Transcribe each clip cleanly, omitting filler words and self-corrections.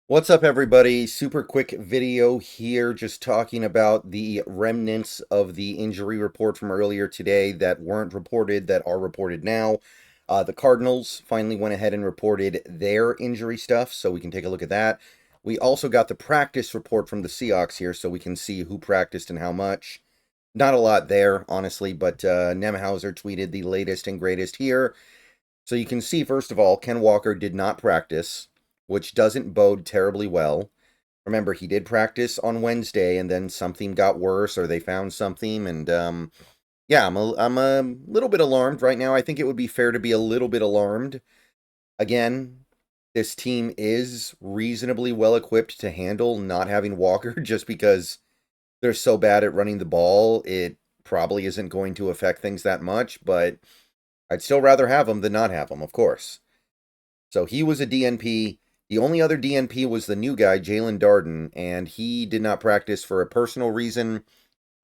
What's up, everybody? Super quick video here, just talking about the remnants of the injury report from earlier today that weren't reported, that are reported now. The Cardinals finally went ahead and reported their injury stuff, so we can take a look at that. We also got the practice report from the Seahawks here, so we can see who practiced and how much. Not a lot there, honestly, but Nemhauser tweeted the latest and greatest here. So you can see, first of all, Ken Walker did not practice, which doesn't bode terribly well. Remember, he did practice on Wednesday, and then something got worse, or they found something, and yeah, I'm a little bit alarmed right now. I think it would be fair to be a little bit alarmed. Again, this team is reasonably well equipped to handle not having Walker, just because they're so bad at running the ball. It probably isn't going to affect things that much, but I'd still rather have him than not have him, of course. So he was a DNP. The only other DNP was the new guy, Jalen Darden, and he did not practice for a personal reason.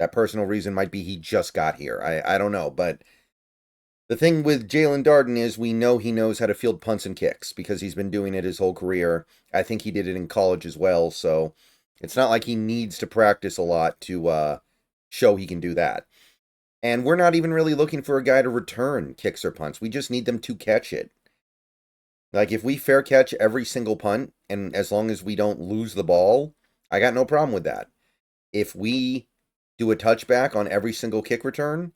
That personal reason might be he just got here. I don't know. But the thing with Jalen Darden is we know he knows how to field punts and kicks because he's been doing it his whole career. I think he did it in college as well. So it's not like he needs to practice a lot to show he can do that. And we're not even really looking for a guy to return kicks or punts. We just need them to catch it. Like, if we fair catch every single punt, and as long as we don't lose the ball, I got no problem with that. If we do a touchback on every single kick return,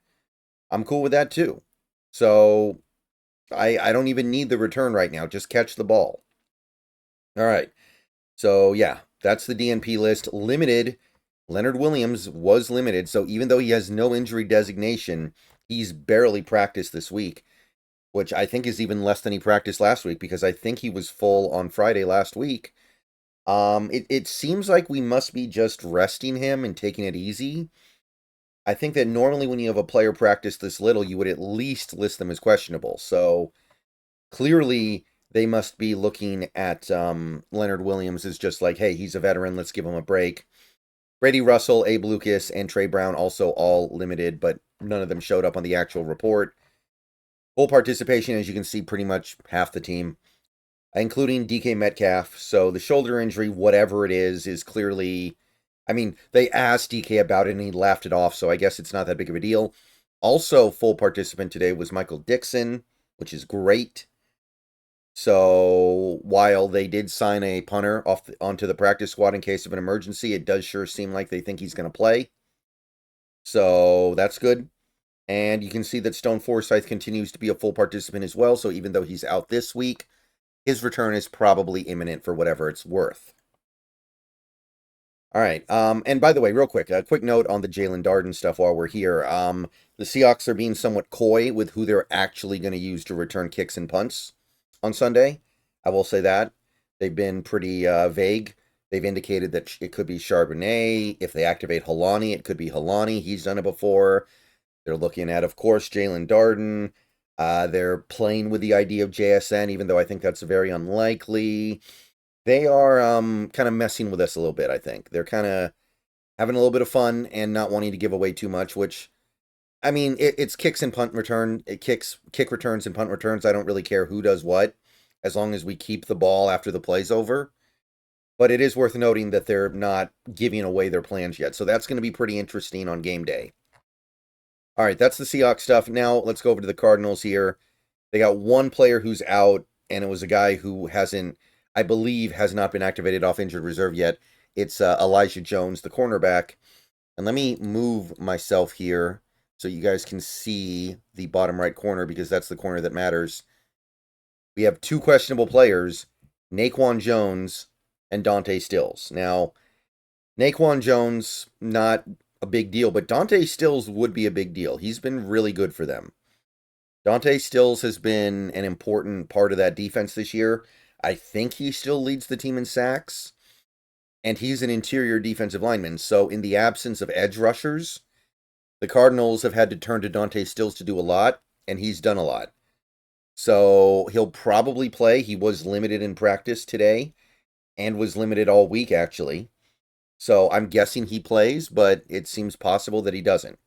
I'm cool with that too. So, I don't even need the return right now. Just catch the ball. All right. So, yeah, that's the DNP list. Limited. Leonard Williams was limited. So, even though he has no injury designation, he's barely practiced this week, which I think is even less than he practiced last week because I think he was full on Friday last week. It seems like we must be just resting him and taking it easy. I think that normally when you have a player practice this little, you would at least list them as questionable. So clearly they must be looking at Leonard Williams as just like, hey, he's a veteran, let's give him a break. Brady Russell, Abe Lucas, and Trey Brown also all limited, but none of them showed up on the actual report. Full participation, as you can see, pretty much half the team, including DK Metcalf. So the shoulder injury, whatever it is clearly. I mean, they asked DK about it and he laughed it off, so I guess it's not that big of a deal. Also, full participant today was Michael Dixon, which is great. So while they did sign a punter onto the practice squad in case of an emergency, it does sure seem like they think he's going to play. So that's good. And you can see that Stone Forsythe continues to be a full participant as well. So even though he's out this week, his return is probably imminent for whatever it's worth. All right. And by the way, real quick, a quick note on the Jalen Darden stuff while we're here. The Seahawks are being somewhat coy with who they're actually going to use to return kicks and punts on Sunday. I will say that. They've been pretty vague. They've indicated that it could be Charbonnet. If they activate Helani, it could be Helani. He's done it before. They're looking at, of course, Jalen Darden. They're playing with the idea of JSN, even though I think that's very unlikely. They are kind of messing with us a little bit, I think. They're kind of having a little bit of fun and not wanting to give away too much, which, I mean, it's kicks and punt return. It kick returns and punt returns. I don't really care who does what, as long as we keep the ball after the play's over. But it is worth noting that they're not giving away their plans yet. So that's going to be pretty interesting on game day. All right, that's the Seahawks stuff. Now let's go over to the Cardinals here. They got one player who's out, and it was a guy who hasn't, I believe, has not been activated off injured reserve yet. It's Elijah Jones, the cornerback. And let me move myself here so you guys can see the bottom right corner because that's the corner that matters. We have two questionable players, Naquan Jones and Dante Stills. Now, Naquan Jones, not a big deal, but Dante Stills would be a big deal. He's been really good for them. Dante Stills has been an important part of that defense this year. I think he still leads the team in sacks, and he's an interior defensive lineman. So in the absence of edge rushers, the Cardinals have had to turn to Dante Stills to do a lot, and he's done a lot. So he'll probably play. He was limited in practice today and was limited all week, actually. So I'm guessing he plays, but it seems possible that he doesn't.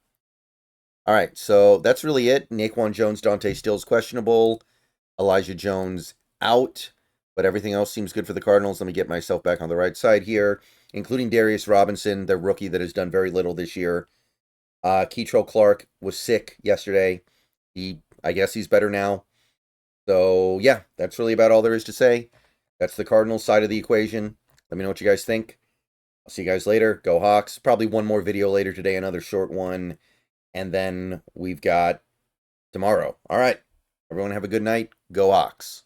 All right, so that's really it. Naquan Jones, Dante Stills questionable. Elijah Jones out. but everything else seems good for the Cardinals. Let me get myself back on the right side here, including Darius Robinson, the rookie that has done very little this year. Keitrell Clark was sick yesterday. I guess he's better now. So, yeah, that's really about all there is to say. That's the Cardinals side of the equation. Let me know what you guys think. I'll see you guys later. Go Hawks. Probably one more video later today, another short one. And then we've got tomorrow. All right. Everyone have a good night. Go Hawks.